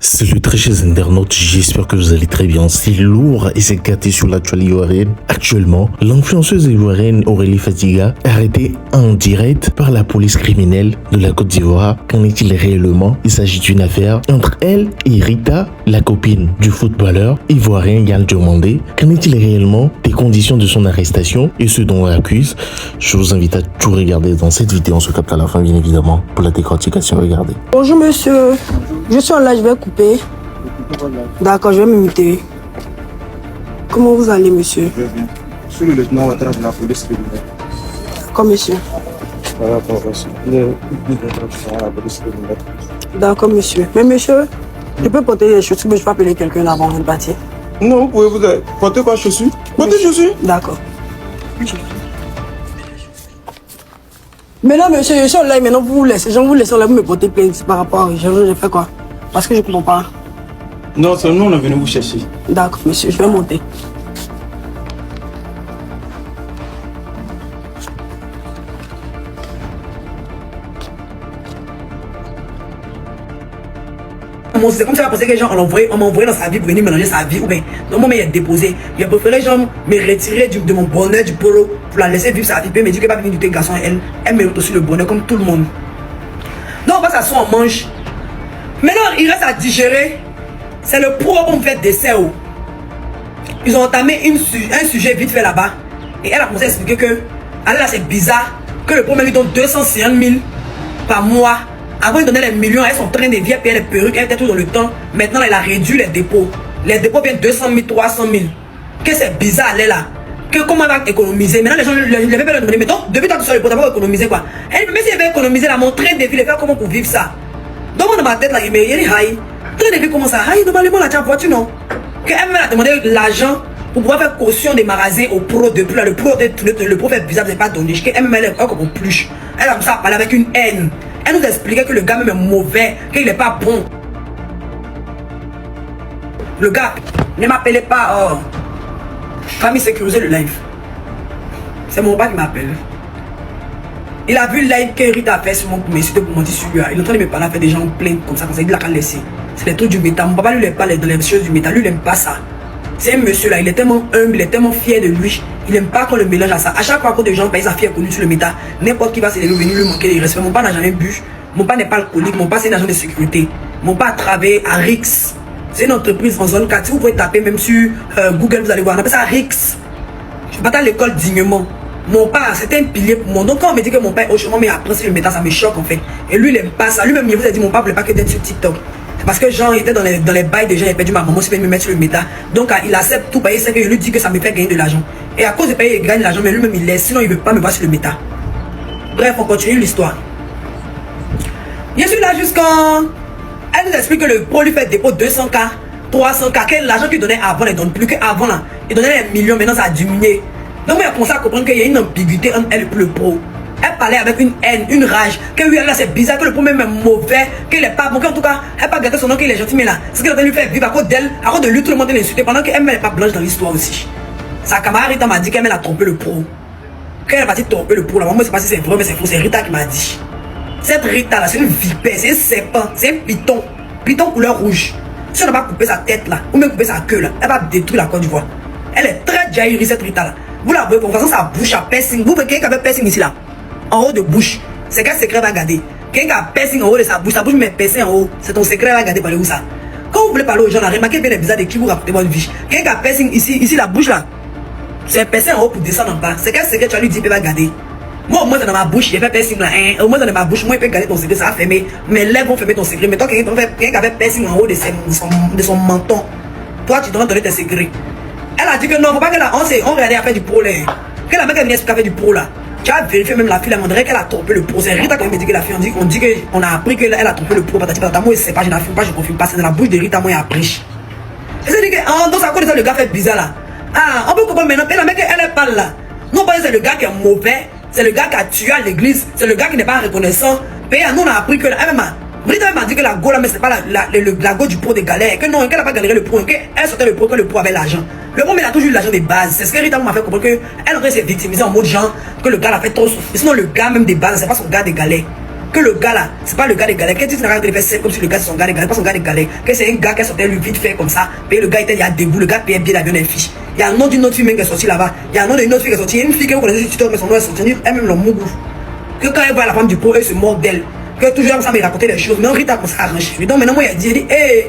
Salut très chers internautes, j'espère que vous allez très bien. C'est lourd et c'est gâté sur l'actualité ivoirienne. Actuellement, l'influenceuse ivoirienne Aurélie Fadiga arrêtée en direct par la police criminelle de la Côte d'Ivoire. Qu'en est-il réellement? Il s'agit d'une affaire entre elle et Rita, la copine du footballeur ivoirien Yann Diomandé. Qu'en est-il réellement des conditions de son arrestation et ce dont on l'accuse? Je vous invite à tout regarder dans cette vidéo. On se capte à la fin bien évidemment pour la décortication. Regardez. Bonjour monsieur, je suis en live, je vais couper. D'accord, je vais me muter. Comment vous allez monsieur? Je viens. Je suis le lieutenant Ouattara de la police criminelle. D'accord monsieur. Voilà, merci. La police criminelle. D'accord monsieur. Mais monsieur, je peux porter les chaussures, mais je peux appeler quelqu'un avant de partir. Non, vous pouvez vous porter quoi chaussures? Portez chaussures? D'accord. Maintenant monsieur, je suis en live, maintenant vous laissez en live, vous me portez plainte par rapport à je fais quoi? Parce que je ne comprends pas. Non, c'est nous, on est venu vous chercher. D'accord monsieur, je vais monter. C'est comme ça que les gens on m'a envoyé dans sa vie pour venir mélanger sa vie ou bien non moi il a déposé. Il a préféré genre me retirer de mon bonheur du polo pour la laisser vivre sa vie. Puis me dit qu'elle va venir du garçon, elle mérite aussi le bonheur comme tout le monde. Donc on va s'asseoir, on mange. Maintenant il reste à digérer. C'est le pro qu'on fait dessert. Ils ont entamé un sujet vite fait là-bas. Et elle a commencé à expliquer que là c'est bizarre que le premier lui donne 250 000 par mois. Avant, il donnait les millions, elles sont en train de vivre, payer les perruques, elle était tout dans le temps. Maintenant, elle a réduit les dépôts. Les dépôts viennent 200 000, 300 000. Que c'est bizarre, elle est là. Que comment elle va économiser? Maintenant, les gens ne lui avaient pas demandé. Mais donc, depuis tant que tu le pot, elle va économiser quoi? Elle, même si elle veut économiser, elle a montré des vies, elle faire comment pour vivre ça. Donc, dans ma tête, là, il me dit, aïe. Train de vivre comment ça? Aïe, normalement, la voiture, non? Qu'elle m'a demandé l'argent pour pouvoir faire caution des magasins au pro depuis là. Le pro fait bizarre, c'est pas donné. Elle m'a dit, comme plus. Elle a comme ça parlé avec une haine. Elle nous expliquait que le gars même est mauvais, qu'il n'est pas bon. Le gars, ne m'appelez pas, oh. Famille sécurisée le live. C'est mon père qui m'appelle. Il a vu le live que Rita a fait sur mon pour m'insulter pour mentir sur lui. Il est en train de me parler, faire des gens pleins comme ça, il l'a qu'à laisser. C'est les trucs du métal. Mon papa lui, il pas dans les choses du métal. Lui, il n'aime pas ça. C'est un monsieur là, il est tellement humble, il est tellement fier de lui. Il n'aime pas qu'on le mélange à ça. À chaque fois que des gens payent sa fille connue sur le métal, n'importe qui va se lever, venir lui manquer de respect. Mon père n'a jamais bu. Mon père n'est pas alcoolique. Mon père c'est un agent de sécurité. Mon père a travaillé à Rix. C'est une entreprise en zone 4. Si vous pouvez taper même sur Google, vous allez voir. On appelle ça Rix. Je suis pas à l'école dignement. Mon père, c'était un pilier pour moi. Donc quand on me dit que mon père est au chemin, mais après c'est le métal, ça me choque en fait. Et lui, il n'aime pas ça. Lui-même, il vous a dit, mon père ne voulait pas que d'être sur TikTok. Parce que Jean était dans les bails de gens, il a perdu ma maman, c'est me mettre sur le métal. Donc il accepte tout payer, c'est que je lui dis que ça me fait gagner de l'argent. Et à cause de payer, il gagne de l'argent, mais lui-même il laisse, sinon il ne veut pas me voir sur le métal. Bref, on continue l'histoire. Je suis là jusqu'en... Elle nous explique que le pro lui fait dépôt 200K, 300K, que l'argent qu'il donnait avant, il ne donne plus qu'avant là. Il donnait les millions, maintenant ça a diminué. Donc il a commencé à comprendre qu'il y a une ambiguïté entre elle et le pro. Elle parlait avec une haine, une rage, que oui, là c'est bizarre, que le premier est mauvais, qu'il n'est pas bon, qu'en tout cas, elle n'a pas gardé son nom, qu'il est gentil, mais là, ce qu'elle va lui faire vivre à cause d'elle, à cause de lui, tout le monde l'insulter, pendant qu'elle n'est pas blanche dans l'histoire aussi. Sa camarade Rita m'a dit qu'elle a trompé le pro. Qu'elle est partie tromper le pro, là, moi je ne sais pas si c'est vrai, mais c'est faux, c'est Rita qui m'a dit. Cette Rita là, c'est une vipère, c'est un serpent, c'est un python couleur rouge. Si on n'a pas coupé sa tête là, ou même coupé sa queue là, elle va détruire la Côte d'Ivoire. Elle est très jaillie, cette Rita là. Vous la voyez, pour façon sa bouche à piercing. Vous voyez quelqu'un qui avait piercing ici là, en haut de bouche. C'est quel secret va garder? Quelqu'un qui a piercing en haut de sa bouche met piercing en haut. C'est ton secret va garder, parlez où ça? Quand vous voulez parler aux gens là, remarquez bien les visages de qui vous racontez votre vie. Quelqu'un qui a piercing ici la bouche là, c'est piercing en haut pour descendre en bas. C'est quel secret tu vas lui dire qu'il va garder? Moi au moins dans ma bouche, j'ai fait piercing là, hein. Au moins dans ma bouche, moi il peut garder ton secret, ça va fermer. Mes lèvres vont fermer ton secret. Mais toi quelqu'un qui avait piercing en haut de son menton, toi tu dois donner tes secrets. Elle a dit que non, faut pas que là, on regardait à faire du pro là. Que la mec elle vient expliquer à faire du pro là. Tu as vérifié même la fille, elle dirait qu'elle a trompé le pro. C'est Rita qui m'a dit que la fille, on dit qu'on a appris qu'elle a trompé le pro. Patati patata, moi je sais pas, je n'affirme pas, je confirme pas. C'est dans la bouche de Rita, moi j'ai appris. C'est-à-dire que dans sa côte, le gars fait bizarre là. Ah, on peut comprendre maintenant, la mec elle parle là. Non pas c'est le gars qui est mauvais, c'est le gars qui a tué à l'église, c'est le gars qui n'est pas reconnaissant. Mais nous on a appris que Rita m'a dit que la go là, mais c'est pas la go du pro des galères. Que non, qu'elle n'a pas galéré le pro, qu'elle sortait le pro, que le pro avait l'argent. Le pro, il a toujours eu l'argent des bases. C'est ce que Rita m'a fait comprendre qu'elle aurait s'est victimisée en mode genre que le gars l'a fait trop souffrir. Sinon, le gars même des bases, c'est pas son gars des galères. que le gars là, c'est pas le gars des galets. Qu'est-ce que tu as fait comme si le gars c'est son gars des galets, pas son gars des galets. Que c'est un gars qui a sorti lui vite fait comme ça. Et le gars était il y a debout, le gars payait bien l'avion des fiches. Il y a un nom d'une autre fille même qui est sortie là-bas. Il y a un nom d'une autre fille qui est sortie. Il y a une fille que vous connaissez sur TikTok, mais son nom est sorti. Elle-même le mougou. Que quand elle voit la femme du pro, elle se moque d'elle. Que toujours comme ça, mais raconter les choses. Mais Rita a commencé à arranger. Donc maintenant, moi, il a dit, hey,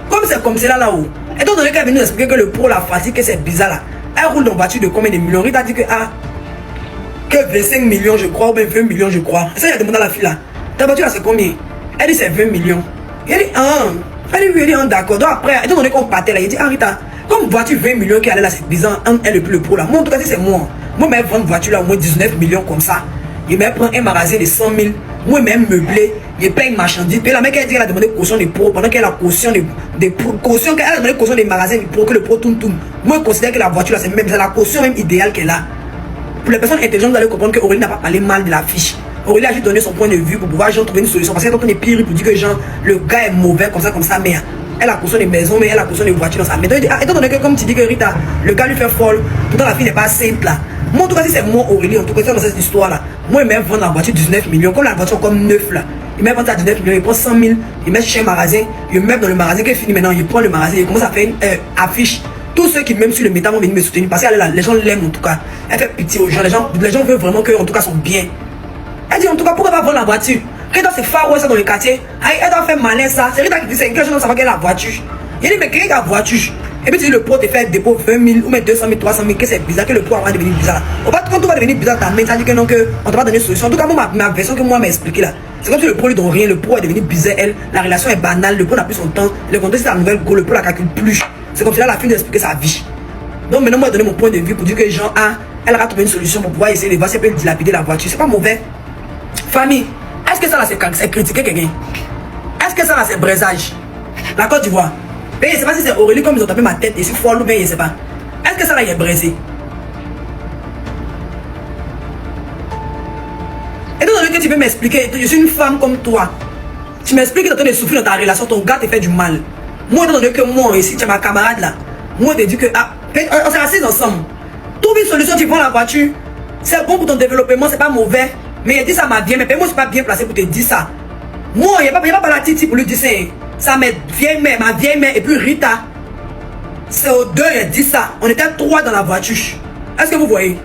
comme c'est comme c'est là-haut. Étant donné qu'elle est venue nous expliquer que le pro la fatigue, que c'est bizarre là. Elle roule dans une voiture de combien de millions? Rita a dit que, que 25 millions, je crois, ou bien 20 millions, je crois. Ça, il a demandé à la fille là. Ta voiture là, c'est combien? Elle dit, c'est 20 millions. Il dit, elle dit, d'accord. Donc après, étant donné qu'on partait là, il dit, Rita, comme voiture 20 millions qui allait là, c'est bizarre, elle est plus le pro là. Moi, en tout cas, c'est moi. Moi, je vais vendre une voiture là, au moins 19 millions comme ça. Il me prend un magasin de 100 000. Moi, même meublé. Il paye une marchandise. Puis la mec, elle dit qu'elle a demandé caution des pros. Pendant qu'elle a caution des caution, qu'elle a demandé caution des magasins pour que le pro tourne. Moi, je considère que la voiture là, c'est la caution même idéale qu'elle a. Pour les personnes intelligentes, vous allez comprendre que Aurélie n'a pas parlé mal de la fiche. Aurélie a juste donné son point de vue pour pouvoir trouver une solution. Parce qu'elle est pire pour dire que genre, le gars est mauvais comme ça, mais elle a caution des maisons, mais elle a caution des voitures dans sa maison. Étant donné que, comme tu dis que Rita, le gars lui fait folle, pourtant la fille n'est pas simple là. Moi, en tout cas, si c'est moi, Aurélie, en tout cas, dans cette histoire là, moi, il m'a vendu la voiture 19 millions, comme la voiture comme 9 là. Il m'a vendu à 19 millions, il prend 100 000, il met chez un magasin, il met dans le magasin qui est fini maintenant, il prend le magasin, il commence à faire une affiche. Tous ceux qui, même sur le métal, vont venir me soutenir parce que les gens l'aiment en tout cas. Elle fait pitié aux gens, les gens veulent vraiment qu'en tout cas, sont bien. Elle dit en tout cas, pourquoi pas vendre la voiture? Rita, c'est Far West dans le quartier. Elle doit faire malin ça. C'est Rita qui dit, c'est que les gens ne savent pas qu'elle a la voiture. Il dit, mais quelqu'un qui a la voiture. Et puis tu dis le pro te fait dépôt 20 000 ou même 200 000, 300 000, que c'est bizarre, que le pro va devenir bizarre. Quand tout va devenir bizarre, ta main, ça dit que non, que on t'a pas donné de solution. En tout cas, moi, ma version que moi m'a expliqué là, c'est comme si le pro lui donne rien, le pro est devenu bizarre, la relation est banale, le pro n'a plus son temps, le contexte c'est la nouvelle go, le pro la calcule plus. C'est comme si là, la fille d'expliquer sa vie. Donc maintenant, moi, j'ai donné mon point de vue pour dire que Jean A, elle a trouvé une solution pour pouvoir essayer de voir si elle peut dilapider la voiture. C'est pas mauvais. Famille, est-ce que ça là c'est critiquer quelqu'un? Est-ce que ça là c'est braisage? La Côte d'Ivoire. Mais je sais pas si c'est Aurélie comme ils ont tapé ma tête et c'est folle ou bien je sais pas. Est-ce que ça là il est braisé? Étant donné que tu peux m'expliquer, je suis une femme comme toi. Tu m'expliques que tu es en train de souffrir dans ta relation, ton gars te fait du mal. Moi, étant donné que moi ici, tu es ma camarade là. Moi, je te dis que on s'est assis ensemble. Trouve une solution, tu vends la voiture. C'est bon pour ton développement, c'est pas mauvais. Mais il dit ça à ma vieille mère. Mais moi, je suis pas bien placé pour te dire ça. Moi, il n'y a pas la titi pour lui dire ça. Ça m'est vieille mère, ma vieille mère et puis Rita. C'est aux deux, il a dit ça. On était 3 dans la voiture. Est-ce que vous voyez?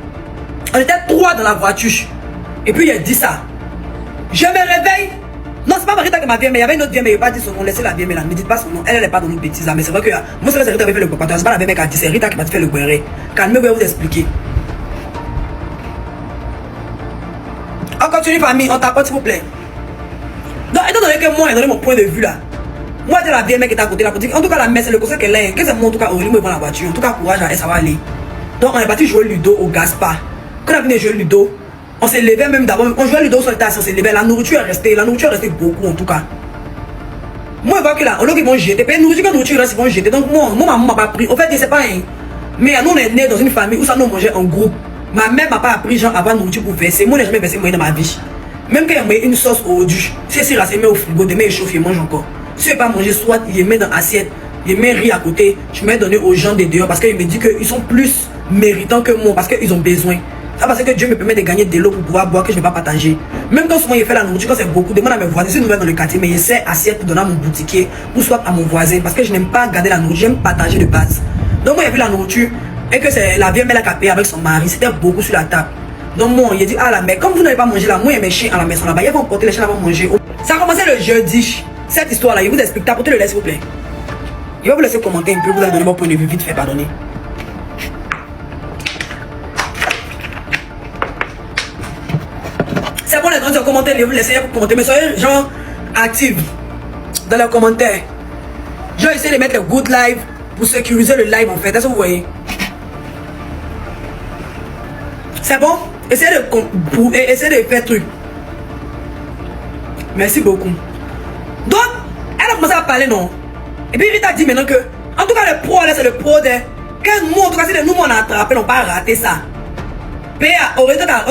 On était 3 dans la voiture. Et puis il a dit ça. Je me réveille. Non, c'est pas Rita que ma vieille mère. Il y avait une autre vieille mère. Il n'a pas dit son nom. Laissez la vieille mère là. Ne dites pas son nom. Elle n'est pas dans nos bêtises. Mais c'est vrai que moi, c'est Rita qui avait fait le copain. C'est pas la vieille mère qui a dit. C'est Rita qui m'a fait le guéré. Calmez-vous, je vais vous expliquer. On continue, famille. On tapote, s'il vous plaît. Donc, étant donné que moi, j'ai donné mon point de vue là. Moi, c'est la vieille mère qui est à côté là. En tout cas, la mère, c'est le conseil qu'elle a. Que c'est moi, en tout cas, Aurélie, moi, la voiture. En tout cas, courage à elle, ça va aller. Donc, on est parti jouer Ludo au Gaspard. Quand on a fini de jouer Ludo, on s'est levé même d'abord. On jouait Ludo sur le tas, on s'est levé. La nourriture est restée. La nourriture est restée beaucoup, en tout cas. Moi, je vois que là, au lieu qu'ils vont jeter, puis nourriture, quand nourriture reste, ils vont jeter. Donc, moi, maman m'a pas pris. En fait, c'est pas un. Mais nous, on est nés dans une famille où ça nous mangeait en groupe. Ma mère m'a pas appris, genre, avant nourriture pour verser. Moi, je n'ai jamais versé moyen dans ma vie. Même quand il y a une sauce au du, si c'est rassemblé au frigo, demain il chauffe, il mange encore. Si je ne veux pas manger, soit il met dans l'assiette, il met riz à côté, je vais donner aux gens de dehors parce qu'il me dit qu'ils sont plus méritants que moi parce qu'ils ont besoin. Ça parce que Dieu me permet de gagner de l'eau pour pouvoir boire que je ne vais pas partager. Même quand souvent il fait la nourriture, quand c'est beaucoup, demande à mes voisins, c'est une nouvelle dans le quartier, mais il essaie assiette pour donner à mon boutiquier ou soit à mon voisin parce que je n'aime pas garder la nourriture, j'aime partager de base. Donc moi il a vu la nourriture et que c'est la vieille mère qui a payé avec son mari, c'était beaucoup sur la table. Donc moi, il a dit, ah la mère, comme vous n'avez pas mangé là, moi et mes chiens à la maison là-bas, ils vont porter les chiens là, vont manger. Ça a commencé le jeudi, cette histoire là, il vous explique, tapotez le lait s'il vous plaît. Il va vous laisser commenter un peu, vous allez donner mon point de vue, vite fait, pardonnez. C'est bon les gens qui ont commenté, je vais vous laisser commenter, mais soyez gens actifs dans les commentaires. Je vais essayer de mettre le good live pour sécuriser le live en fait, est-ce que vous voyez? C'est bon? Essayez de faire truc. Merci beaucoup. Donc, elle a commencé à parler, non? Et puis Rita dit maintenant que, en tout cas, le pro, là, c'est le pro de. Que nous, en tout cas, si nous, on a attrapé, n'ont pas raté ça. En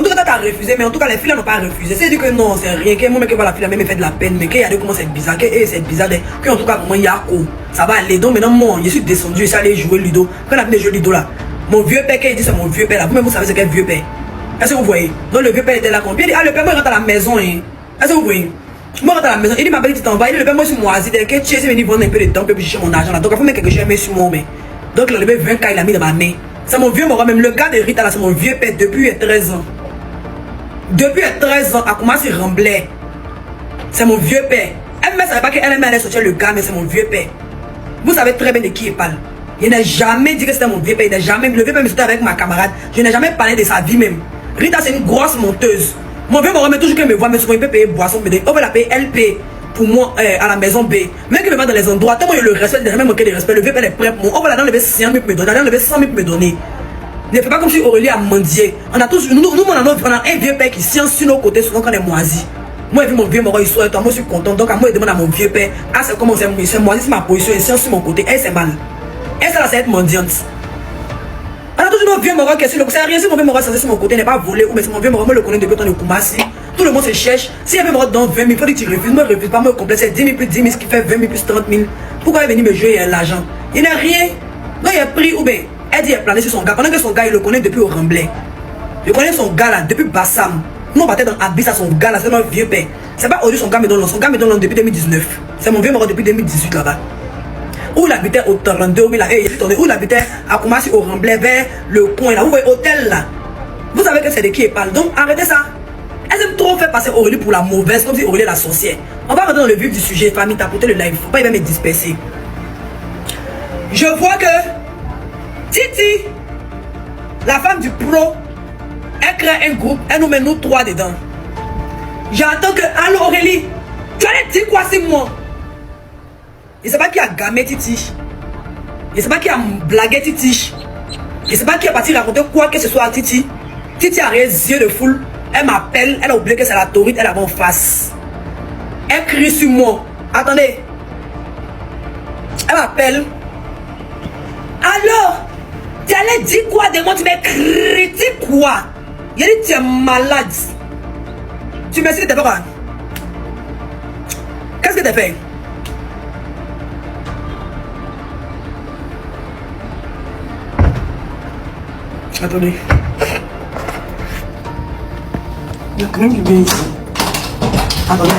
tout cas, t'as refusé, mais en tout cas, les filles n'ont pas refusé. C'est dit que non, c'est rien. Que moi, que la fille, même fait de la peine, mais qu'il y a des comment c'est bizarre. Que c'est bizarre. Que en tout cas, moi, il y a quoi. Ça va aller. Donc, maintenant, moi, je suis descendu, je suis allé jouer Ludo. Quand on a fini de jouer Ludo là, mon vieux père, il dit c'est mon vieux père là. Vous-même, vous savez c'est quel vieux père. Est-ce que vous voyez? Donc le vieux père était là. Puis il dit, ah, le père, moi, il rentre à la maison. Hein. Est-ce que vous voyez? Moi, rentre à la maison, il dit ma belle, tu t'envoies. Il dit le père, moi, je suis moisi. Dès que tu es venu vendre un peu de temps, puis chercher mon argent là. Donc, il faut mettre quelque chose sur mon main. Donc, il a levé 20 cas, il a mis dans ma main. C'est mon vieux mort, même le gars de Rita là, c'est mon vieux père depuis 13 ans. Depuis 13 ans, à commencer à rembler. C'est mon vieux père. Elle ne savait pas qu'elle allait sortir le gars, mais c'est mon vieux père. Vous savez très bien de qui il parle. Il n'a jamais dit que c'était mon vieux père. Il n'a jamais. Le vieux père me sortait avec ma camarade. Je n'ai jamais parlé de sa vie même. Rita, c'est une grosse monteuse. Mon vieux me remet toujours qu'elle me voit, mais souvent il peut payer boisson. On va la payer LP pour moi à la maison B. Même qu'il me va dans les endroits, tellement il le respecte, il n'a jamais manqué de respect. Le vieux père est prêt pour moi. On va là-dedans lever 100 000 pour me donner. Là-dedans lever 100 000 pour me donner. Ne fais pas comme si Aurélie a mendié. On a tous, nous on a un vieux père qui science sur nos côtés, souvent quand on est moisi. Moi, j'ai vu mon vieux mort, il soit toi, moi je suis content. Donc, à moi, il demande à mon vieux père, ah, c'est comment c'est moisi, c'est ma position, il science sur mon côté. Elle, c'est mal. Elle, ça, c'est être mendiante. On a toujours mon vieux mort qui est sur le côté. C'est rien si mon vieux mort sur mon côté n'est pas volé, ou mais c'est mon vieux mort, moi, le connais depuis le temps de Koumassi. Tout le monde se cherche. Si il y avait mort dans 20 000, il faut dire que tu refuses. Moi, je refuse pas, moi, complet, c'est 10 000 plus 10 000, ce qui fait 20 000 plus 30 000. Pourquoi il est venu me jouer l'argent? Il n'a rien. Donc, il a pris, ou bien. Elle dit qu'elle plané sur son gars. Pendant que son gars, il le connaît depuis au Remblai. Je connais son gars là, depuis Bassam. Nous, on partait dans Abyss à son gars là, c'est mon vieux père. C'est pas aujourd'hui son gars me donne l'an. Son gars me donne l'an depuis 2019. C'est mon vieux mort depuis 2018 là-bas. Où il habitait au 32, où il habitait à Koumassi au Remblai, vers le coin là. Vous voyez, hôtel là. Vous savez que c'est de qui il parle. Donc, arrêtez ça. Elle aime trop faire passer Aurélie pour la mauvaise, comme si Aurélie est la sorcière. On va rentrer dans le vif du sujet, famille, tapoter le live. Faut pas y me disperser. Je vois que Titi, la femme du pro, elle crée un groupe, elle nous met nous trois dedans. J'entends que, allô Aurélie, tu allais dire quoi c'est moi? Je ne sais pas qui a gamé Titi. Je ne sais pas qui a blagué Titi. Je ne sais pas qui a parti raconter quoi que ce soit à Titi. Titi a les yeux de foule. Elle m'appelle, elle a oublié que c'est la taurite, elle avait en face. Elle crie sur moi. Attendez. Elle m'appelle. Alors, tu allais dire quoi de moi? Tu me critiques quoi? Il a dit tu es malade. Tu me dis que tu as fait quoi? Qu'est-ce que tu as fait? Attendez. Il y a quand même du bien ici. Attendez.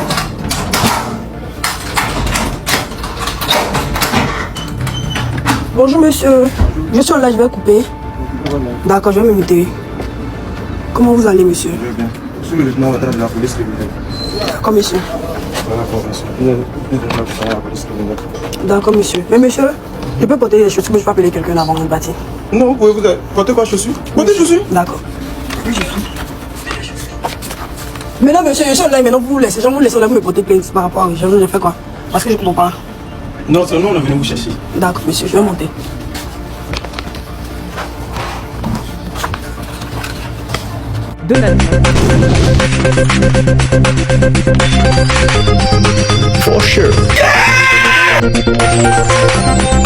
Bonjour monsieur. Je suis là, je vais couper. D'accord, je vais me muter. Comment vous allez monsieur? Je vais bien. Je suis le lieutenant de la police criminelle. D'accord monsieur. D'accord monsieur. Je suis la police criminelle. D'accord monsieur. Mais monsieur, je peux porter les chaussures, mais je peux appeler quelqu'un avant de partir. Non, vous pouvez vous porter quoi chaussures? Portez chaussures. D'accord. Maintenant monsieur, je suis là, maintenant vous laissez. Vous laissez là, vous me porter plainte par rapport à je fais quoi? Parce que je ne comprends pas. Non, c'est nous, on est venu vous chercher. D'accord monsieur, je vais monter. De la For sure. Yeah!